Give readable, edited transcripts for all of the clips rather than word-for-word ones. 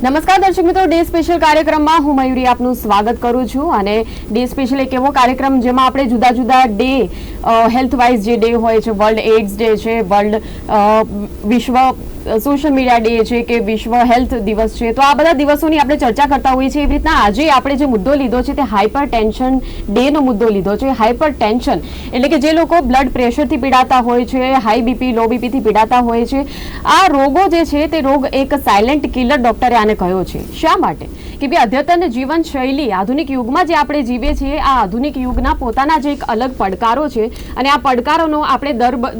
નમસ્કાર દર્શક મિત્રો, ડે સ્પેશિયલ કાર્યક્રમમાં હું મયુરી આપનું સ્વાગત કરું છું. અને ડે સ્પેશિયલ એક એવો કાર્યક્રમ જેમાં આપણે જુદા જુદા ડે હેલ્થ વાઇઝ જે ડે હોય છે, વર્લ્ડ એઇડ્સ ડે છે, વર્લ્ડ વિશ્વ સોશિયલ મીડિયા ડે છે કે વિશ્વ હેલ્થ દિવસ છે, તો આ બધા દિવસોની આપણે ચર્ચા કરતા હોઈએ છીએ. એવી રીતના આજે આપણે જે મુદ્દો લીધો છે તે હાઇપર ટેન્શન ડેનો મુદ્દો લીધો છે. હાઇપર ટેન્શન એટલે કે જે લોકો બ્લડ પ્રેશરથી પીડાતા હોય છે, હાઈ બીપી લો બીપીથી પીડાતા હોય છે, આ રોગો જે છે તે રોગ એક સાયલેન્ટ કિલર ડોક્ટરે આને કહ્યો છે. શા માટે? કે ભાઈ અદ્યતન જીવનશૈલી આધુનિક યુગમાં જે આપણે જીવીએ છીએ, આ આધુનિક યુગના પોતાના જે એક અલગ પડકારો છે અને આ પડકારોનો આપણે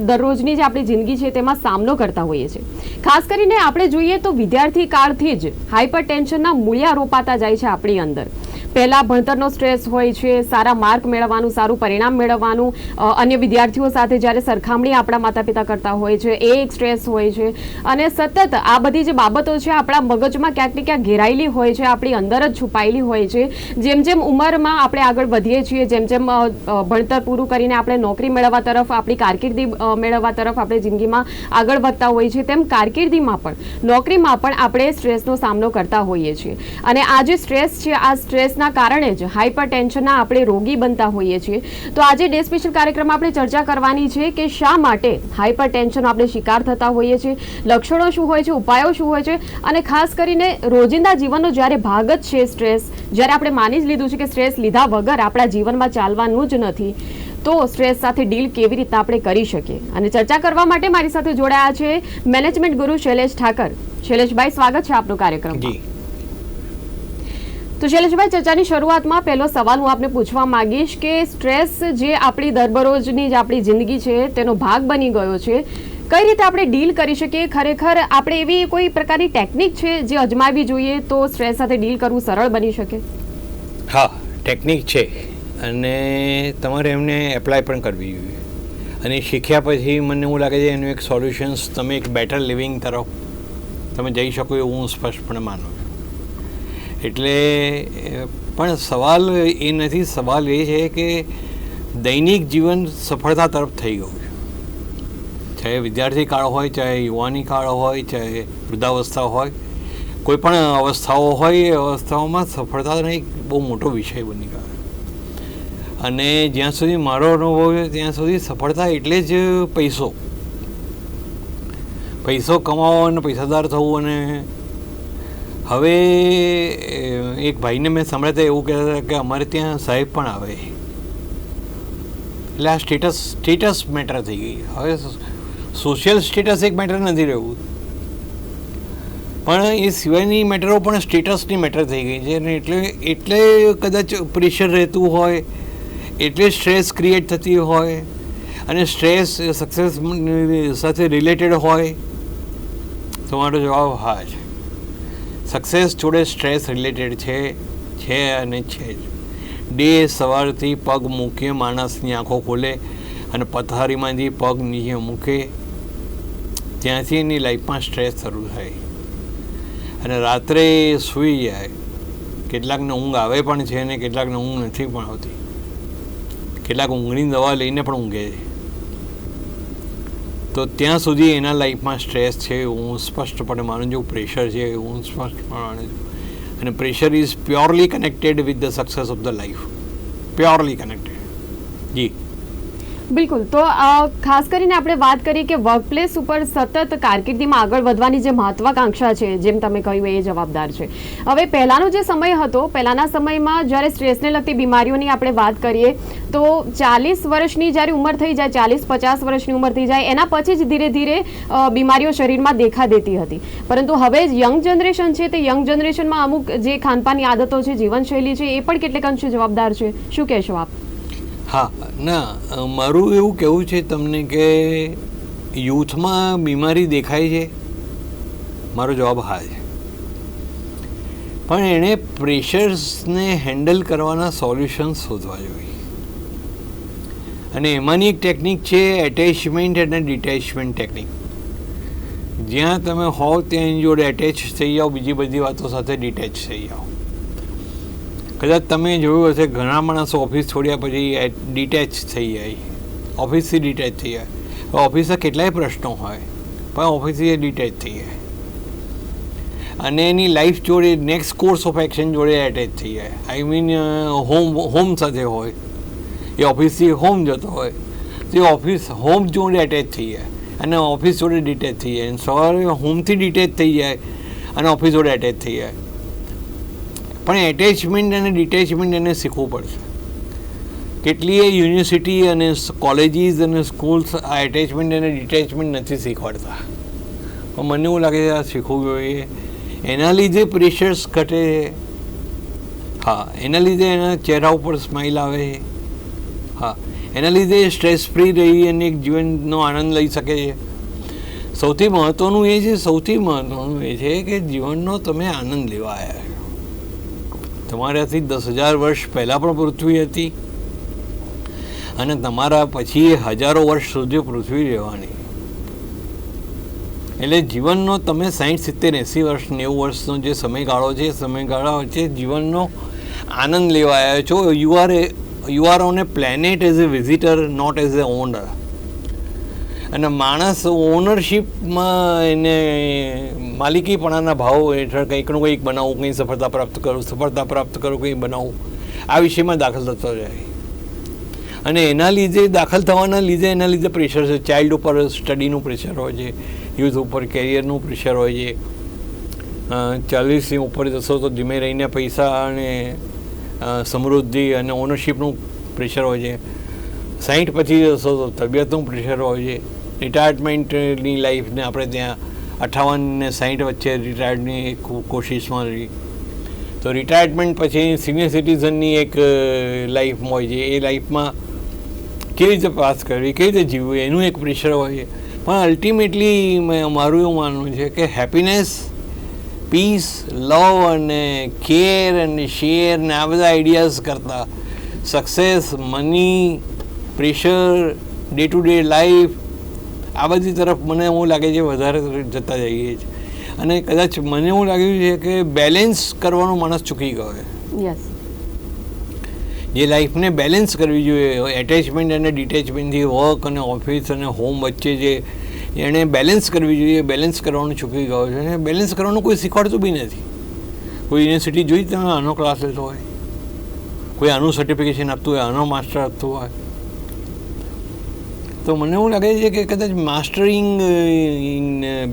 દરરોજની જે આપણી જિંદગી છે તેમાં સામનો કરતા હોઈએ છીએ. ખાસ કરીને આપણે જોઈએ તો વિદ્યાર્થી કાળથી જ હાઇપર ટેન્શનના મૂળિયા રોપાતા જાય છે આપણી અંદર. પહેલા ભણતરનો સ્ટ્રેસ હોય છે, સારા માર્ક મેળવવાનું, સારું પરિણામ મેળવવાનું, અન્ય વિદ્યાર્થીઓ સાથે જ્યારે સરખામણી આપણા માતા પિતા કરતા હોય છે એ એક સ્ટ્રેસ હોય છે. અને સતત આ બધી જે બાબતો છે આપણા મગજમાં ક્યાંક ને ક્યાંક ઘેરાયેલી હોય છે, આપણી અંદર જ છુપાયેલી હોય છે. જેમ જેમ ઉંમરમાં આપણે આગળ વધીએ છીએ, જેમ જેમ ભણતર પૂરું કરીને આપણે નોકરી મેળવવા તરફ, આપણી કારકિર્દી મેળવવા તરફ આપણે જિંદગીમાં આગળ વધતા હોઈએ છીએ, તેમ કારકિર્દીમાં પણ, નોકરીમાં પણ આપણે સ્ટ્રેસનો સામનો કરતા હોઈએ છીએ. અને આ જે સ્ટ્રેસ છે, આ સ્ટ્રેસના કારણે જ હાઇપર ટેન્શનના આપણે રોગી બનતા હોઈએ છીએ. તો આજે ડે સ્પેશિયલ કાર્યક્રમમાં આપણે ચર્ચા કરવાની છે કે શા માટે હાઇપર ટેન્શન આપણે શિકાર થતા હોઈએ છીએ, લક્ષણો શું હોય છે, ઉપાયો શું હોય છે, અને ખાસ કરીને રોજિંદા જીવનનો જ્યારે ભાગ જ છે સ્ટ્રેસ, જ્યારે આપણે માની જ લીધું છે કે સ્ટ્રેસ લીધા વગર આપણા જીવનમાં ચાલવાનું જ નથી, તો સ્ટ્રેસ સાથે ડીલ કેવી રીતે આપણે કરી શકીએ. અને ચર્ચા કરવા માટે મારી સાથે જોડાયા છે મેનેજમેન્ટ ગુરુ શૈલેષ ઠાકર. શૈલેષભાઈ, સ્વાગત છે આપનો કાર્યક્રમમાં. તો શૈલેષભાઈ, ચર્ચાની શરૂઆતમાં પહેલો સવાલ હું આપને પૂછવા માંગીશ કે સ્ટ્રેસ જે આપણી દરબરોજની જે આપણી જિંદગી છે તેનો ભાગ બની ગયો છે, કઈ રીતે આપણે ડીલ કરી શકીએ? ખરેખર આપણે એવી કોઈ પ્રકારની ટેકનિક છે જે અજમાવવી જોઈએ તો સ્ટ્રેસ સાથે ડીલ કરવું સરળ બની શકે? હા, ટેકનિક છે અને તમારે એમને એપ્લાય પણ કરવી જોઈએ. અને શીખ્યા પછી મને એવું લાગે છે એનું એક સોલ્યુશન્સ તમે એક બેટર લિવિંગ તરફ તમે જઈ શકો એવું હું સ્પષ્ટપણે માનું છું. એટલે પણ સવાલ એ નથી, સવાલ એ છે કે દૈનિક જીવન સફળતા તરફ થઈ ગયું છે. ચાહે વિદ્યાર્થી કાળ હોય, ચાહે યુવાની કાળ હોય, ચાહે વૃદ્ધાવસ્થા હોય, કોઈ પણ અવસ્થાઓ હોય, એ અવસ્થાઓમાં સફળતાનો એક બહુ મોટો વિષય બની ગયો. અને જ્યાં સુધી મારો અનુભવ છે ત્યાં સુધી સફળતા એટલે જ પૈસો કમાવો અને પૈસાદાર થવું. અને હવે એક ભાઈને મેં સાંભળ્યા હતા એવું કહેતા હતા કે અમારે ત્યાં સાહેબ પણ આવે, એટલે આ સ્ટેટસ મેટર થઈ ગઈ. હવે સોશિયલ સ્ટેટસ એક મેટર નથી રહ્યું, પણ એ સિવાયની મેટરો પણ સ્ટેટસની મેટર થઈ ગઈ છે. અને એટલે કદાચ પ્રેશર રહેતું હોય, એટલે સ્ટ્રેસ ક્રિએટ થતી હોય, અને સ્ટ્રેસ સક્સેસ સાથે રિલેટેડ હોય. તો મારો જવાબ હા છે. સક્સેસ જોડે સ્ટ્રેસ રિલેટેડ છે અને છે જ. ડે સવારથી પગ મૂકે, માણસની આંખો ખોલે અને પથારીમાંથી પગ નીચે મૂકે ત્યાંથી એની લાઈફમાં સ્ટ્રેસ શરૂ થાય અને રાત્રે સૂઈ જાય. કેટલાકને ઊંઘ આવે પણ છે અને કેટલાકને ઊંઘ નથી પણ આવતી. કેટલાક ઊંઘની દવા લઈને પણ ઊંઘે છે. તો ત્યાં સુધી એના લાઈફમાં સ્ટ્રેસ છે હું સ્પષ્ટપણે માનું છું, પ્રેશર છે હું સ્પષ્ટપણે માનું છું. અને pressure is purely connected with the success of the life, purely connected. જી બિલકુલ. તો ખાસ કરીને આપણે વાત કરીએ કે વર્કપ્લેસ ઉપર સતત કારકિર્દીમાં આગળ વધવાની જે મહત્વાકાંક્ષા છે, જેમ તમે કહ્યું એ જવાબદાર છે. હવે પહેલાંનો જે સમય હતો, પહેલાંના સમયમાં જ્યારે સ્ટ્રેસને લગતી બીમારીઓની આપણે વાત કરીએ તો 40 વર્ષની જ્યારે ઉંમર થઈ જાય, 40-50 વર્ષની ઉંમર થઈ જાય, એના પછી જ ધીરે ધીરે બીમારીઓ શરીરમાં દેખા દેતી હતી. પરંતુ હવે યંગ જનરેશન છે, તે યંગ જનરેશનમાં અમુક જે ખાનપાનની આદતો છે, જીવનશૈલી છે, એ પણ કેટલેક અંશે જવાબદાર છે. શું કહેશો આપ? હા, ના, મારું એવું કહેવું છે તમને કે યુથમાં બીમારી દેખાય છે. મારો જવાબ હા છે. પણ એણે પ્રેશર્સને હેન્ડલ કરવાના સોલ્યુશન્સ શોધવા જોઈએ. અને એમાંની એક ટેકનિક છે એટેચમેન્ટ અને ડિટેચમેન્ટ ટેકનિક. જ્યાં તમે હોવ ત્યાં એની જોડે એટેચ થઈ જાઓ, બીજી બધી વાતો સાથે ડિટેચ થઈ જાઓ. કદાચ તમે જોયું હશે ઘણા માણસો ઓફિસ છોડ્યા પછી ડિટેચ થઈ જાય, ઓફિસથી ડિટેચ થઈ જાય. ઓફિસના કેટલાય પ્રશ્નો હોય પણ ઓફિસથી ડિટેચ થઈ જાય. અને એની લાઈફ જોડે નેક્સ્ટ કોર્સ ઓફ એક્શન જોડે એટેચ થઈ જાય. આઈ મીન હોમ સાથે હોય, એ ઓફિસથી હોમ જતો હોય તો એ ઓફિસ હોમ જોડે એટેચ થઈ જાય અને ઓફિસ જોડે ડિટેચ થઈ જાય. સવારે હોમથી ડિટેચ થઈ જાય અને ઓફિસ જોડે એટેચ થઈ જાય. પણ એટેચમેન્ટ અને ડિટેચમેન્ટ એને શીખવું પડશે. કેટલીય યુનિવર્સિટી અને કોલેજીસ અને સ્કૂલ્સ આ એટેચમેન્ટ અને ડિટેચમેન્ટ નથી શીખવાડતા. પણ મને એવું લાગે છે આ શીખવું જોઈએ. એના લીધે પ્રેશર્સ ઘટે. હા, એના લીધે એના ચહેરા ઉપર સ્માઇલ આવે. હા, એના લીધે સ્ટ્રેસ ફ્રી રહી અને એક જીવનનો આનંદ લઈ શકે છે. સૌથી મહત્ત્વનું એ છે કે જીવનનો તમે આનંદ લેવા આવ્યા. તમારાથી 10,000 વર્ષ પહેલાં પણ પૃથ્વી હતી અને તમારા પછી હજારો વર્ષ સુધી પૃથ્વી રહેવાની. એટલે જીવનનો તમે 60, 70, 80 વર્ષ, 90 વર્ષનો જે સમયગાળો છે, સમયગાળા વચ્ચે જીવનનો આનંદ લેવા આવ્યા છો. You are on a planet as a visitor, not as an owner. અને માણસ ઓનરશીપમાં એને માલિકીપણાના ભાવ હેઠળ કંઈકનું કંઈક બનાવવું, કંઈ સફળતા પ્રાપ્ત કરું, કંઈ બનાવવું, આ વિષયમાં દાખલ થતો જાય. અને એના લીધે પ્રેશર છે. ચાઇલ્ડ ઉપર સ્ટડીનું પ્રેશર હોય છે, યુથ ઉપર કેરિયરનું પ્રેશર હોય છે. 40ની ઉપર જશો તો ધીમે રહીને પૈસા અને સમૃદ્ધિ અને ઓનરશીપનું પ્રેશર હોય છે. 60 પછી જશો તો તબિયતનું પ્રેશર હોય છે. રિટાયરમેન્ટની લાઈફને આપણે ત્યાં 58 ને 60 વચ્ચે રિટાયર્ડની કોશિશમાં રહી. તો રિટાયરમેન્ટ પછી સિનિયર સિટીઝનની એક લાઈફ હોય છે. એ લાઈફમાં કેવી રીતે પાસ કરવી, કેવી રીતે જીવવું, એનું એક પ્રેશર હોય છે. પણ અલ્ટિમેટલી મારું એવું માનવું છે કે હેપીનેસ, પીસ, લવ અને કેર અને શેર ને આ બધા આઈડિયાઝ કરતાં success, money, pressure, day to day life, આ બધી તરફ મને એવું લાગે છે વધારે જતા જઈએ છીએ. અને કદાચ મને એવું લાગ્યું છે કે બેલેન્સ કરવાનો માણસ ચૂકી ગયો છે. જે લાઈફને બેલેન્સ કરવી જોઈએ, એટેચમેન્ટ અને ડિટેચમેન્ટથી વર્ક અને ઓફિસ અને હોમ વચ્ચે જે એણે બેલેન્સ કરવી જોઈએ, બેલેન્સ કરવાનું ચૂકી ગયો છે. અને બેલેન્સ કરવાનું કોઈ શીખવાડતું બી નથી. કોઈ યુનિવર્સિટી જોઈ તમે આનો ક્લાસ લેતો હોય, કોઈ આનું સર્ટિફિકેશન આપતું હોય, આનો માસ્ટર આપતું હોય. તો મને એવું લાગે છે કે કદાચ માસ્ટરિંગ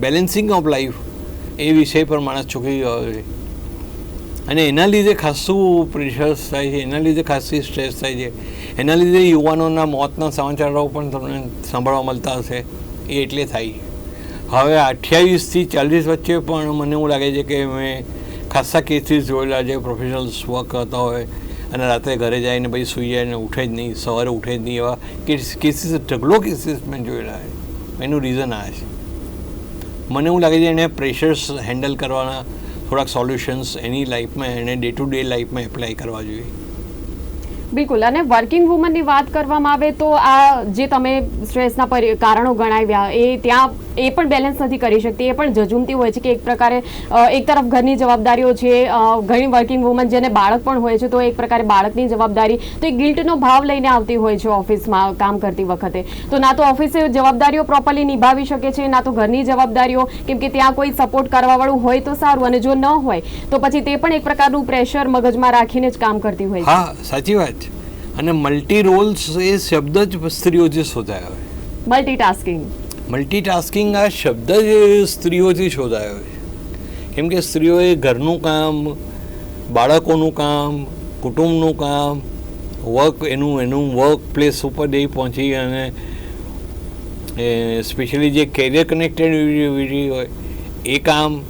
બેલેન્સિંગ ઓફ લાઈફ એ વિષય પર માણસ ચૂકી ગયો છે. અને એના લીધે ખાસું પ્રેશર્સ થાય છે, એના લીધે ખાસી સ્ટ્રેસ થાય છે. એના લીધે યુવાનોના મોતના સમાચારો પણ તમને સાંભળવા મળતા હશે. એ એટલે થાય. હવે 28થી 40 વચ્ચે પણ મને એવું લાગે છે કે મેં ખાસા કેસીસ જોયેલા છે. પ્રોફેશનલ્સ વર્ક કરતા હોય અને રાત્રે ઘરે જઈને પછી સૂઈ જાય ને ઉઠે જ નહીં, સવારે ઉઠે જ નહીં, એવા કેસીસ, ઢગલો કેસીસ મેં જોયેલા છે. એનું રીઝન આ છે. મને એવું લાગે છે એને પ્રેશર્સ હેન્ડલ કરવાના થોડાક સોલ્યુશન્સ એની લાઈફમાં, એને ડે ટુ ડે લાઈફમાં એપ્લાય કરવા જોઈએ. બિલકુલ. અને વર્કિંગ વુમનની વાત કરવામાં આવે તો આ જે તમે સ્ટ્રેસના કારણો ગણાવ્યા એ પણ બેલેન્સ નથી કરી શકતી. એ પણ ઝઝૂમતી હોય છે કે એક પ્રકારે એક તરફ ઘરની જવાબદારીઓ છે, ઘણી વર્કિંગ વુમન જેને બાળક પણ હોય છે તો એક પ્રકારે બાળકની જવાબદારી, તો એ ગિલ્ટનો ભાવ લઈને આવતી હોય છે ઓફિસમાં કામ કરતી વખતે. તો ના તો ઓફિસે જવાબદારીઓ પ્રોપરલી નિભાવી શકે છે, ના તો ઘરની જવાબદારીઓ, કેમ કે ત્યાં કોઈ સપોર્ટ કરવાવાળું હોય તો સારું, અને જો ન હોય તો પછી તે પણ એક પ્રકારનું પ્રેશર મગજમાં રાખીને જ કામ કરતી હોય છે. હા, સાચી વાત. અને મલ્ટી રોલ્સ એ શબ્દ જ સ્ત્રીઓથી શોધાયો છે. મલ્ટીટાસ્કિંગ આ શબ્દ જ સ્ત્રીઓથી શોધાયો છે. કેમ કે સ્ત્રીઓએ ઘરનું કામ, બાળકોનું કામ, કુટુંબનું કામ, એનું વર્ક પ્લેસ ઉપર જઈ પહોંચી અને સ્પેશિયલી જે કેરિયર કનેક્ટેડ હોય એ કામ,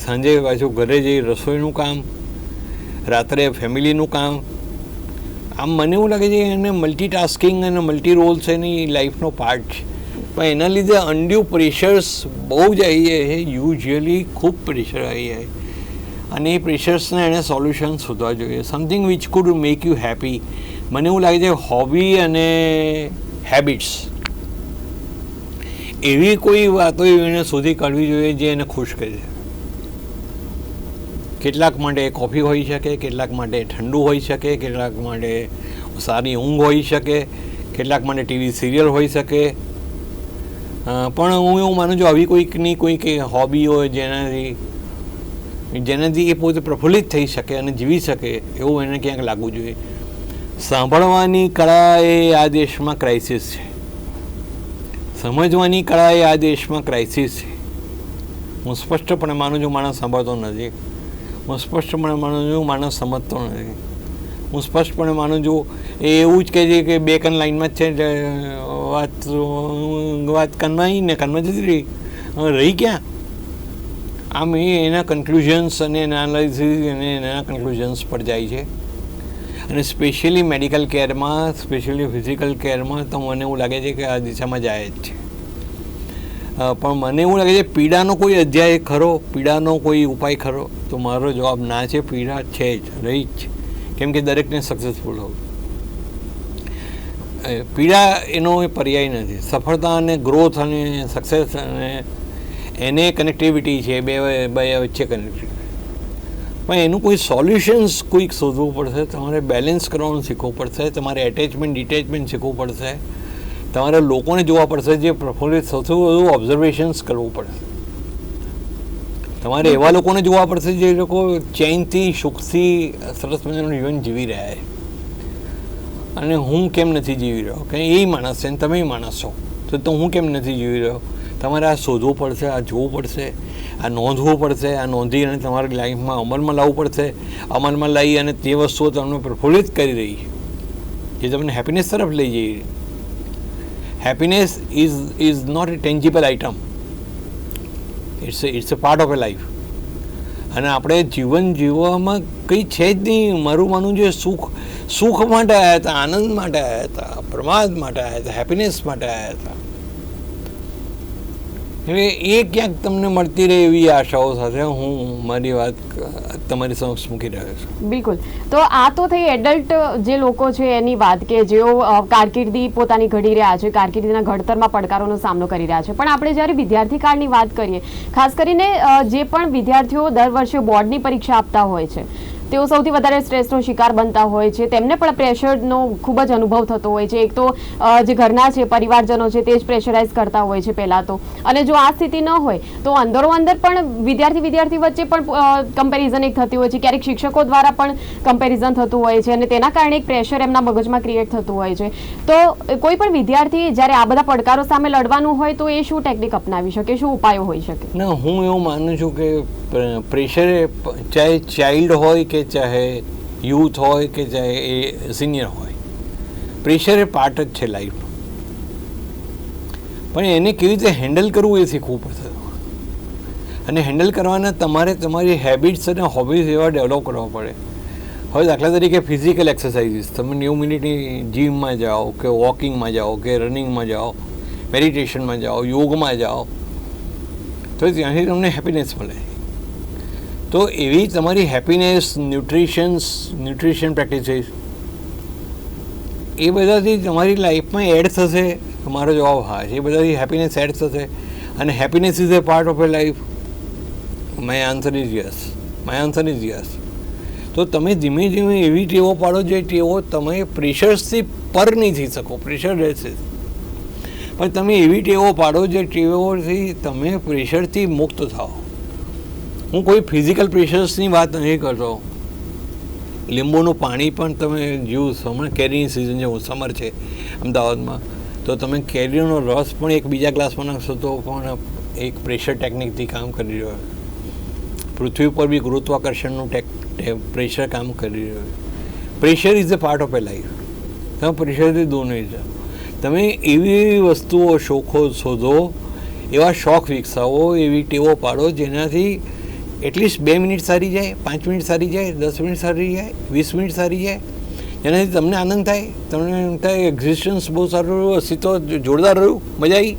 સાંજે પાછું ઘરે જઈ રસોઈનું કામ, રાત્રે ફેમિલીનું કામ. આમ મને એવું લાગે છે કે એને મલ્ટીટાસ્કિંગ અને મલ્ટી રોલ્સ એની લાઈફનો પાર્ટ છે. પણ એના લીધે અનડ્યુ પ્રેશર્સ બહુ જ આવી જાય છે. યુઝ્યુઅલી ખૂબ પ્રેશર આવી જાય અને એ પ્રેશર્સને એણે સોલ્યુશન શોધવા જોઈએ. Something which food make you happy. મને એવું લાગે છે હોબી અને હેબિટ્સ એવી કોઈ વાતો એને શોધી કાઢવી જોઈએ જે એને ખુશ કરે. કેટલાક માટે કોફી હોઈ શકે, કેટલાક માટે ઠંડુ હોઈ શકે, કેટલાક માટે સારી ઊંઘ હોઈ શકે, કેટલાક માટે ટીવી સિરિયલ હોઈ શકે. પણ હું એવું માનું છું આવી કોઈકની કોઈક હોબી હોય જેનાથી જેનાથી એ પોતે પ્રફુલ્લિત થઈ શકે અને જીવી શકે એવું એને ક્યાંક લાગવું જોઈએ. સાંભળવાની કળા એ આ દેશમાં ક્રાઇસિસ છે, સમજવાની કળા એ આ દેશમાં ક્રાઇસિસ છે. હું સ્પષ્ટપણે માનું છું માણસ સાંભળતો નથી, હું સ્પષ્ટપણે માનું છું માણસ સમજતો નથી, હું સ્પષ્ટપણે માનું છું એ એવું જ કહે છે કે બે કન લાઈનમાં જ છે, વાત કનમાં ને કનમાં જતી રહી ક્યાં. આમ એ એના કન્ક્લુઝન્સ અને એના એનાલિસિસ અને એના કન્ક્લુઝન્સ પર જાય છે. અને સ્પેશિયલી મેડિકલ કેરમાં, સ્પેશિયલી ફિઝિકલ કેરમાં તો મને એવું લાગે છે કે આ દિશામાં જાય જ છે. પણ મને એવું લાગે છે પીડાનો કોઈ અધ્યાય ખરો, પીડાનો કોઈ ઉપાય ખરો? તો મારો જવાબ ના છે. પીડા છે જ, રહી જ, કેમ કે દરેકને સક્સેસફુલ હોવું. પીડા એનો પર્યાય નથી. સફળતા અને ગ્રોથ અને સક્સેસ અને એને કનેક્ટિવિટી છે, બે વચ્ચે કનેક્ટિવિટી. પણ એનું કોઈ સોલ્યુશન્સ કોઈક શોધવું પડશે. તમારે બેલેન્સ કરવાનું શીખવું પડશે, તમારે એટેચમેન્ટ ડિટેચમેન્ટ શીખવું પડશે, તમારે લોકોને જોવા પડશે જે પ્રફુલ્લિત, સૌથી વધુ ઓબ્ઝર્વેશન્સ કરવું પડશે. તમારે એવા લોકોને જોવા પડશે જે લોકો ચેનથી, સુખથી, સરસ મજાનું જીવન જીવી રહ્યા છે. અને હું કેમ નથી જીવી રહ્યો? કે એ માણસ છે ને તમે માણસ છો, તો હું કેમ નથી જીવી રહ્યો? તમારે આ શોધવું પડશે, આ જોવું પડશે, આ નોંધવું પડશે, આ નોંધી અને તમારી લાઈફમાં અમલમાં લાવવું પડશે. અમલમાં લાવી અને તે વસ્તુઓ તમને પ્રફુલ્લિત કરી રહી છે, જે તમને હેપીનેસ તરફ લઈ જઈ રહી. Happiness is not a tangible item, it's a part of a life. અને આપણે જીવન જીવવામાં કંઈ છે જ નહીં. મારું માનવું છે સુખ માટે આવ્યા હતા, આનંદ માટે આવ્યા હતા, પ્રમાદ માટે આવ્યા હતા, હેપીનેસ માટે આવ્યા હતા. એટલે એ ક્યાંક તમને મળતી રહે એવી આશાઓ સાથે હું મારી વાત તમારી સમક્ષ મૂકી રહ્યો છું. બિલકુલ. તો આ તો થઈ એડલ્ટ જે લોકો છે એની વાત, કે જેઓ કારકિર્દી પોતાની ઘડી રહ્યા છે, કારકિર્દીના ઘડતરમાં પડકારોનો સામનો કરી રહ્યા છે. પણ આપણે જ્યારે વિદ્યાર્થી કાળની વાત કરીએ, ખાસ કરીને જે પણ વિદ્યાર્થીઓ દર વર્ષે બોર્ડની પરીક્ષા આપતા હોય છે, તેઓ સૌથી વધારે સ્ટ્રેસનો શિકાર બનતા હોય છે. તેમને પણ પ્રેશરનો ખૂબ જ અનુભવ થતો હોય છે. એક તો જે ઘરના છે, પરિવારજનો છે, તે જ પ્રેશરાઇઝ કરતા હોય છે પહેલાં તો. અને જો આ સ્થિતિ ન હોય તો અંદરોઅંદર પણ વિદ્યાર્થી વચ્ચે પણ કમ્પેરિઝન એક થતી હોય છે. ક્યારેક શિક્ષકો દ્વારા પણ કમ્પેરિઝન થતું હોય છે અને તેના કારણે એક પ્રેશર એમના મગજમાં ક્રિએટ થતું હોય છે. તો કોઈ પણ વિદ્યાર્થી જ્યારે આ બધા પડકારો સામે લડવાનું હોય તો એ શું ટેકનિક અપનાવી શકે, શું ઉપાયો હોઈ શકે? ના, હું એવું માનું છું કે પ્રેશર ચાહે ચાઇલ્ડ હોય કે ચાહે યુથ હોય કે ચાહે એ સિનિયર હોય, પ્રેશર એ પાર્ટ જ છે લાઈફનું. પણ એને કેવી રીતે હેન્ડલ કરવું એ શીખવું પડશે. અને હેન્ડલ કરવાના તમારે તમારી હેબિટ્સ અને હોબીઝ એવા ડેવલપ કરવા પડે. હવે દાખલા તરીકે ફિઝિકલ એક્સરસાઇઝીસ, તમે 90 મિનિટની જીમમાં જાઓ કે વોકિંગમાં જાઓ કે રનિંગમાં જાઓ, મેડિટેશનમાં જાઓ, યોગમાં જાઓ, તો ત્યાંથી તમને હેપીનેસ મળે. તો એવી તમારી હેપીનેસ, ન્યુટ્રિશન પ્રેક્ટિસીસ, એ બધાથી તમારી લાઈફમાં એડ થશે. તમારો જવાબ હા છે. એ બધાથી હેપીનેસ એડ થશે. અને happiness is A part of a life. My answer is yes. તો તમે ધીમે ધીમે એવી ટેવો પાડો જે ટેવો તમે પ્રેશર્સથી પર નહીં થઈ શકો, પ્રેશર રહેશે, પણ તમે એવી ટેવો પાડો જે ટેવોથી તમે પ્રેશરથી મુક્ત થાઓ. હું કોઈ ફિઝિકલ પ્રેશર્સની વાત નથી કરતો. લીંબુનું પાણી પણ તમે જ્યુસ, હમણાં કેરીની સિઝન છે, સમર છે અમદાવાદમાં, તો તમે કેરીનો રસ પણ એક બીજા ગ્લાસમાં નાખશો તો પણ એક પ્રેશર ટેકનિકથી કામ કરી રહ્યો. પૃથ્વી પર બી ગુરુત્વાકર્ષણનું પ્રેશર કામ કરી રહ્યું. Pressure is a part of a life. તમે પ્રેશરથી દૂર નહીં જાઓ. તમે એવી વસ્તુઓ શોધો, એવા શોખ વિકસાવો, એવી ટેવો પાડો જેનાથી એટલીસ્ટ 2 મિનિટ સારી જાય, 5 મિનિટ સારી જાય, 10 મિનિટ સારી જાય, 20 મિનિટ સારી જાય, જેનાથી તમને આનંદ થાય, તમને એમ થાય એક્ઝિસ્ટન્સ બહુ સારું રહ્યું, અસ્તિત્વ જોરદાર રહ્યું, મજા આવી.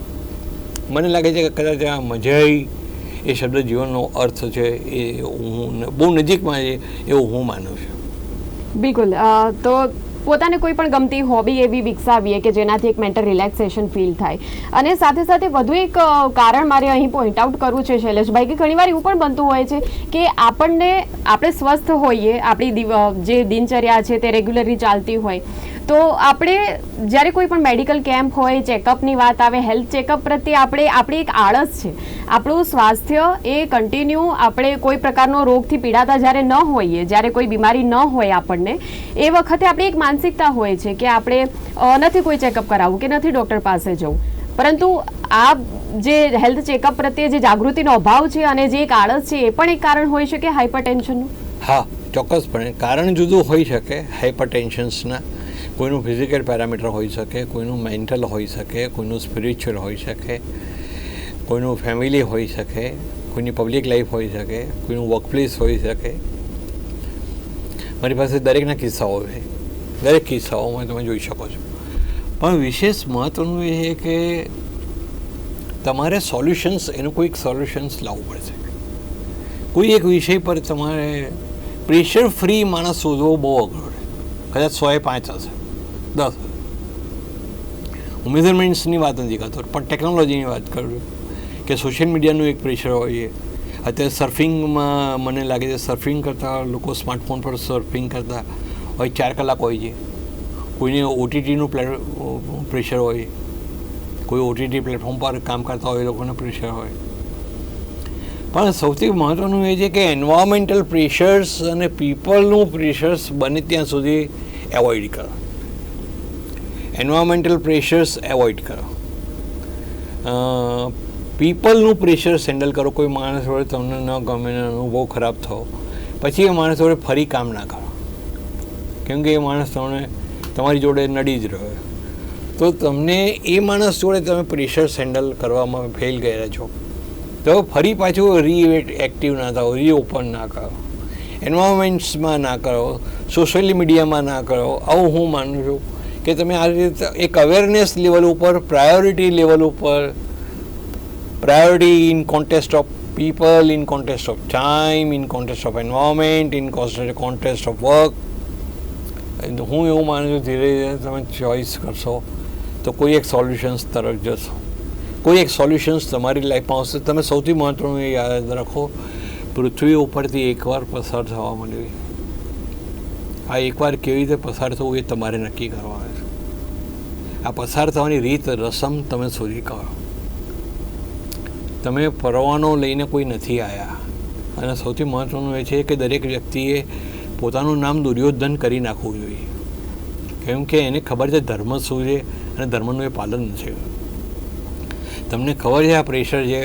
મને લાગે છે કે કદાચ આ મજા આવી એ શબ્દ જીવનનો અર્થ છે, એ હું બહુ નજીકમાં છે એવું હું માનું છું. બિલકુલ. તો પોતાને કોઈ પણ ગમતી હોબી એવી વિકસાવીએ કે જેનાથી એક મેન્ટલ રિલેક્સેશન ફીલ થાય. અને સાથે સાથે વધુ એક કારણ મારે અહીં પોઈન્ટ આઉટ કરવું છે શૈલેષભાઈ, કે ઘણીવાર એવું પણ બનતું હોય છે કે આપણે સ્વસ્થ હોઈએ, આપણી જે દિનચર્યા છે તે રેગ્યુલરલી ચાલતી હોય, તો આપણે જ્યારે કોઈ પણ મેડિકલ કેમ્પ હોય, ચેકઅપની વાત આવે, હેલ્થ ચેકઅપ પ્રત્યે આપણી એક આળસ છે. આપણું સ્વાસ્થ્ય એ કન્ટિન્યુ આપણે કોઈ પ્રકારનો રોગથી પીડાતા જ્યારે ન હોઈએ, જ્યારે કોઈ બીમારી ન હોય આપણને, એ વખતે આપણી એક માનસિકતા હોય છે કે આપણે નથી કોઈ ચેકઅપ કરાવવું કે નથી ડૉક્ટર પાસે જવું. પરંતુ આ જે હેલ્થ ચેકઅપ પ્રત્યે જે જાગૃતિનો અભાવ છે અને જે એક આળસ છે, એ પણ એક કારણ હોઈ શકે હાઇપરટેન્શનનું. હા, ચોક્કસપણે કારણ જુદું હોઈ શકે હાઇપરટેન્શન્સના. કોઈનું ફિઝિકલ પેરામીટર હોઈ શકે, કોઈનું મેન્ટલ હોઈ શકે, કોઈનું સ્પિરિચ્યુઅલ હોઈ શકે, કોઈનું ફેમિલી હોઈ શકે, કોઈની પબ્લિક લાઈફ હોઈ શકે, કોઈનું વર્કપ્લેસ હોઈ શકે. મારી પાસે દરેકના કિસ્સાઓ છે, દરેક કિસ્સાઓમાં તમે જોઈ શકો છો. પણ વિશેષ મહત્ત્વનું એ છે કે તમારે સોલ્યુશન્સ, એનું કોઈક સોલ્યુશન્સ લાવવું પડશે. કોઈ એક વિષય પર તમારે પ્રેશર ફ્રી માણસ શોધવો બહુ અઘરો છે. કદાચ 105 હશે, 10. હું મેઝરમેન્ટ્સની વાત નથી કરતો, પણ ટેકનોલોજીની વાત કરું છું કે સોશિયલ મીડિયાનું એક પ્રેશર હોય છે. અત્યારે સર્ફિંગમાં મને લાગે છે સર્ફિંગ કરતાં લોકો સ્માર્ટફોન પર સર્ફિંગ કરતા હોય 4 કલાક હોય છે. કોઈને ઓટીટીનું પ્રેશર હોય, કોઈ ઓટીટી પ્લેટફોર્મ પર કામ કરતા હોય એ લોકોને પ્રેશર હોય. પણ સૌથી મહત્ત્વનું એ છે કે એન્વાયરમેન્ટલ પ્રેશર્સ અને પીપલનું પ્રેશર્સ બને ત્યાં સુધી એવોઇડ કરો. એન્વાયરમેન્ટલ પ્રેશર્સ એવોઇડ કરો. પીપલનું પ્રેશર્સ હેન્ડલ કરો. કોઈ માણસ જોડે તમને ન ગમે, અનુભવ ખરાબ થયો, પછી એ માણસ જોડે ફરી કામ ના કરો, કેમ કે એ માણસ તમને તમારી જોડે નડી જ રહ્યો. તો તમને એ માણસ જોડે તમે પ્રેશર્સ હેન્ડલ કરવામાં ફેલ ગયા છો, તો ફરી પાછું રીએક્ટિવ ના થાઓ, રીઓપન ના કરો, એન્વાયરમેન્ટ્સમાં ના કરો, સોશિયલ મીડિયામાં ના કરો. આવું હું માનું છું કે તમે આ રીતે એક અવેરનેસ લેવલ ઉપર, પ્રાયોરિટી લેવલ ઉપર, priority in contest of people, in context of time, in context of environment, in context of work. હું એવું માનું છું ધીરે ધીરે તમે ચોઈસ કરશો તો કોઈ એક સોલ્યુશન્સ તરફ જશો, કોઈ એક સોલ્યુશન્સ તમારી લાઈફમાં આવશે. તમે સૌથી મહત્ત્વનું એ યાદ રાખો, પૃથ્વી ઉપરથી એકવાર પસાર થવા માંડવી. આ એકવાર કેવી રીતે પસાર થવું એ તમારે નક્કી કરવાનું છે. આ પસાર થવાની રીત, રસમ તમે શોધી કાઢો. તમે પરવાનો લઈને કોઈ નથી આવ્યા. અને સૌથી મહત્ત્વનું એ છે કે દરેક વ્યક્તિએ પોતાનું નામ દુર્યોધન કરી નાખવું જોઈએ, કેમ કે એને ખબર છે ધર્મ શું છે અને ધર્મનું એ પાલન છે. તમને ખબર છે આ પ્રેશર છે,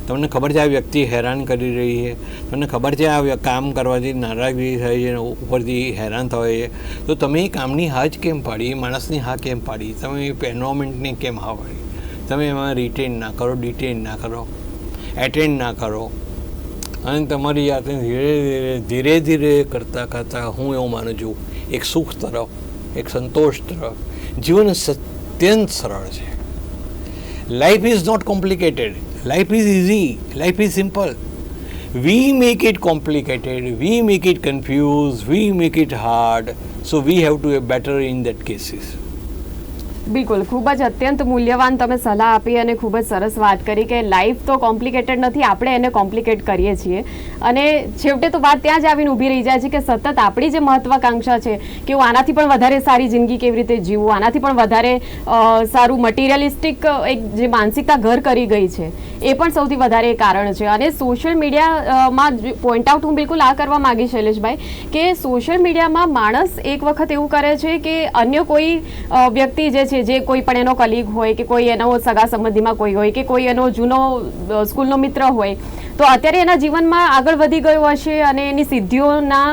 તમને ખબર છે આ વ્યક્તિ હેરાન કરી રહી છે, તમને ખબર છે આ કામ કરવાથી નારાજગી થાય છે, ઉપરથી હેરાન થાય છે, તો તમે એ કામની હા જ કેમ પાડી, એ માણસની હા કેમ પાડી, તમે એન્વાયરમેન્ટને કેમ હા પાડી, તમે એમાં રિટેન ના કરો, ડિટેન ના કરો, એટેન્ડ ના કરો. અને તમારી જાતને ધીરે ધીરે કરતાં કરતાં હું એવું માનું છું એક સુખ તરફ, એક સંતોષ તરફ. જીવન અત્યંત સરળ છે. Life is not complicated, life is easy, life is simple. We make it complicated, we make it confuse, we make it hard. So we have to a better in that cases. બિલકુલ, ખૂબ જ અત્યંત મૂલ્યવાન તમે સલાહ આપી અને ખૂબ જ સરસ વાત કરી કે લાઈફ તો કોમ્પ્લિકેટેડ નથી, આપણે એને કોમ્પ્લિકેટ કરીએ છીએ. અને છેવટે તો વાત ત્યાં જ આવીને ઊભી રહી જાય છે કે સતત આપણી જે મહત્વાકાંક્ષા છે કે હું આનાથી પણ વધારે સારી જિંદગી કેવી રીતે જીવું, આનાથી પણ વધારે સારું મટીરિયલિસ્ટિક એક જે માનસિકતા ઘર કરી ગઈ છે, એ પણ સૌથી વધારે કારણ છે. અને સોશિયલ મીડિયામાં પોઈન્ટ આઉટ હું બિલકુલ આ કરવા માંગીશ શૈલેષભાઈ કે સોશિયલ મીડિયામાં માણસ એક વખત એવું કરે છે કે અન્ય કોઈ વ્યક્તિ જે છે, જે કોઈ પણ એનો કલીગ હોય કે કોઈ એનો સગા સંબંધીમાં કોઈ હોય કે કોઈ એનો જૂનો સ્કૂલનો મિત્ર હોય, તો અત્યારે એના જીવનમાં આગળ વધી ગયો હશે અને એની સિદ્ધિઓના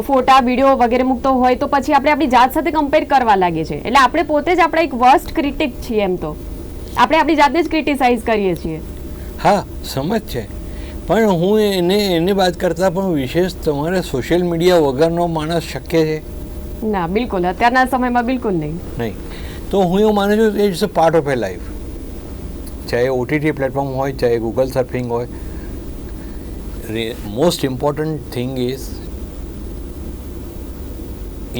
ફોટા, વિડીયો વગેરે મૂકતો હોય, તો પછી આપણે આપણી જાત સાથે કમ્પેર કરવા લાગીએ છીએ. એટલે આપણે પોતે જ આપણા એક વર્સ્ટ ક્રિટિક છીએ. એમ તો આપણે આપણી જાતને જ ક્રિટિસાઇઝ કરીએ છીએ. હા, સમજ છે, પણ હું એને વાત કરતાં પણ વિશેષ તમારે સોશિયલ મીડિયા વગરનો માણસ શક્ય છે? ના, બિલકુલ અત્યારના સમયમાં બિલકુલ નહીં. તો હું એવું માનું છું it's a part of a life. ચાહે ઓટીટી પ્લેટફોર્મ હોય, ચાહે ગૂગલ સર્ફિંગ હોય. Most important thing is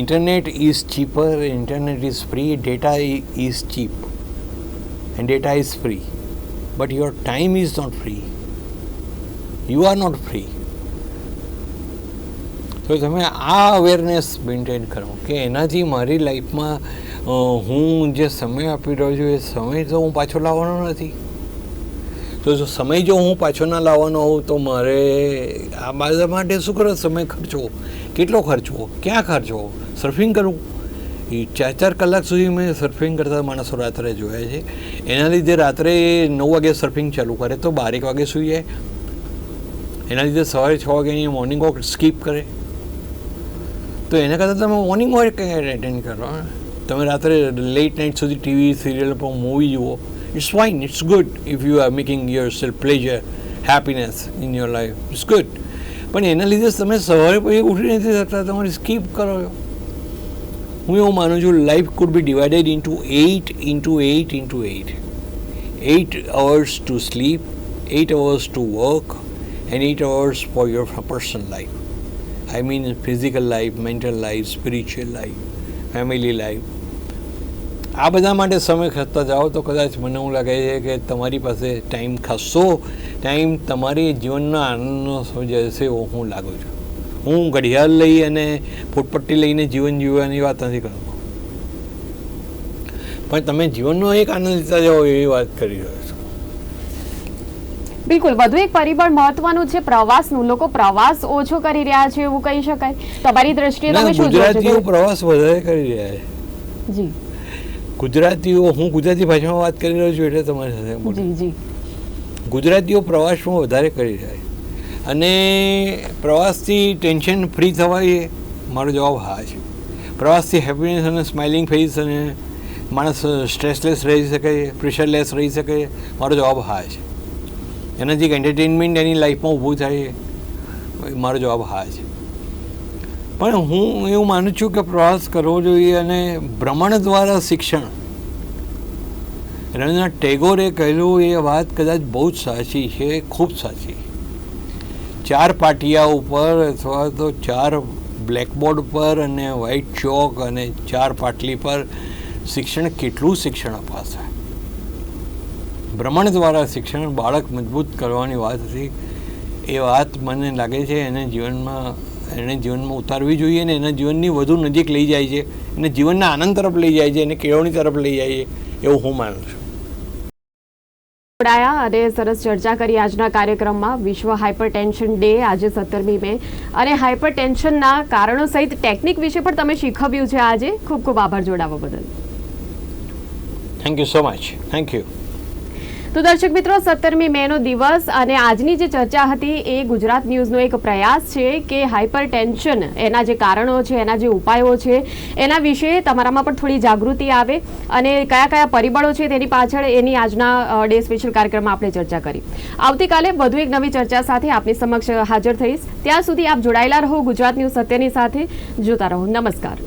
internet is cheaper, internet is free, data is cheap and data is free, but your time is not free. You are not free. તો તમે આ awareness maintain કરો કે એનાથી મારી લાઈફમાં હું જે સમય આપી રહ્યો છું એ સમય તો હું પાછો લાવવાનો નથી. તો જો સમય જો હું પાછો ના લાવવાનો હોઉં તો મારે આ બધા માટે શું કરો? સમય ખર્ચવો. કેટલો ખર્ચવો? ક્યાં ખર્ચવો? સર્ફિંગ કરવું. એ 4-4 કલાક સુધી મેં સર્ફિંગ કરતા માણસો રાત્રે જોયા છે. એના લીધે રાત્રે 9 વાગે સર્ફિંગ ચાલુ કરે તો 12 વાગે સૂઈ જાય. એના લીધે સવારે 6 વાગે મોર્નિંગ વોક સ્કીપ કરે. તો એના કરતાં તમે મોર્નિંગ વોક એટેન્ડ કરો. તમે રાત્રે લેટ નાઇટ સુધી ટીવી સિરિયલ પર મૂવી જુઓ. It's fine, it's good if you are making your self pleasure, happiness in your life, it's good. પણ એના લીધે તમે સવારે પછી ઉઠી નથી શકતા, તમારે સ્કીપ કરો છો. હું એવું માનું છું life food B divided into 8 hours to sleep, 8 hours to work and 8 hours for your personal life. I mean physical life, mental life, spiritual life, family life. આ બધા માટે સમય ખર્ચતા જાઓ તો કદાચ મને એવું લાગે છે કે તમારી પાસે ટાઈમ ખાસો ટાઈમ તમારી જીવનના આનંદનો જશે એવો હું લાગુ છું. હું ઘડિયાળ લઈ અને ફૂટપટ્ટી લઈને જીવન જીવવાની વાત નથી કરતો, પણ તમે જીવનનો એક આનંદ લેતા જાઓ એવી વાત કરી રહ્યો છું. બિલકુલ. વધુ એક પરિબળ મહત્વનું છે પ્રવાસનું. લોકો પ્રવાસ ઓછો કરી રહ્યા છે એવું કહી શકાય. તમારી દ્રષ્ટિએ તમે શું જોશો? ગુજરાતીઓ પ્રવાસ વધારે કરી રહ્યા છે. જી. ગુજરાતીઓ, હું ગુજરાતી ભાષામાં વાત કરી રહ્યો છું એટલે તમારી સાથે બોલું. જી જી. ગુજરાતીઓ પ્રવાસમાં વધારે કરી રહ્યા છે અને પ્રવાસથી ટેન્શન ફ્રી થવાય, મારો જવાબ હા છે. પ્રવાસથી હેપીનેસ અને સ્માઇલિંગ ફેસ અને માણસ સ્ટ્રેસલેસ રહી શકે, પ્રેશરલેસ રહી શકે, મારો જવાબ હા છે. એનાથી એક એન્ટરટેનમેન્ટ એની લાઈફમાં ઊભું થાય, મારો જવાબ હા છે. પણ હું એવું માનું છું કે પ્રવાસ કરવો જોઈએ અને ભ્રમણ દ્વારા શિક્ષણ. રવીન્દ્રનાથ ટેગોરે કહેલું એ વાત કદાચ બહુ જ સાચી છે, ખૂબ સાચી. 4 પાટિયા ઉપર અથવા તો 4 બ્લેકબોર્ડ પર અને વ્હાઇટ ચોક અને 4 પાટલી પર શિક્ષણ, કેટલું શિક્ષણ અપાશે. ભ્રમણ દ્વારા શિક્ષણ બાળક મજબૂત કરવાની વાત હતી. એ વાત મને લાગે છે એને જીવનમાં ઉતારવી જોઈએ ને એના જીવનની વધુ નજીક લઈ જાય છે, એને જીવનના આનંદ તરફ લઈ જાય છે, એને કેળવણી તરફ લઈ જાય છે, એવું હું માનું છું. જોડાયા અને સરસ ચર્ચા કરી આજના કાર્યક્રમમાં. વિશ્વ હાઇપરટેન્શન ડે આજે 17મી મે અને હાઇપરટેન્શનના કારણો સહિત ટેકનિક વિશે પણ તમે શીખવ્યું છે આજે. ખૂબ ખૂબ આભાર જોડાવા બદલ. Thank you so much. Thank you. તો દર્શક મિત્રો, 17મી મેનો દિવસ અને આજની જે ચર્ચા હતી એ ગુજરાત ન્યૂઝનો એક પ્રયાસ છે કે હાઇપરટેન્શન, એના જે કારણો છે, એના જે ઉપાયો છે, એના વિશે તમારામાં પણ થોડી જાગૃતિ આવે અને કયા કયા પરિબળો છે તેની પાછળ એની આજના ડે સ્પેશિયલ કાર્યક્રમમાં આપણે ચર્ચા કરી. આવતીકાલે વધુ એક નવી ચર્ચા સાથે આપની સમક્ષ હાજર થઈશ. ત્યાં સુધી આપ જોડાયેલા રહો ગુજરાત ન્યૂઝ સત્યની સાથે. જોતા રહો. નમસ્કાર.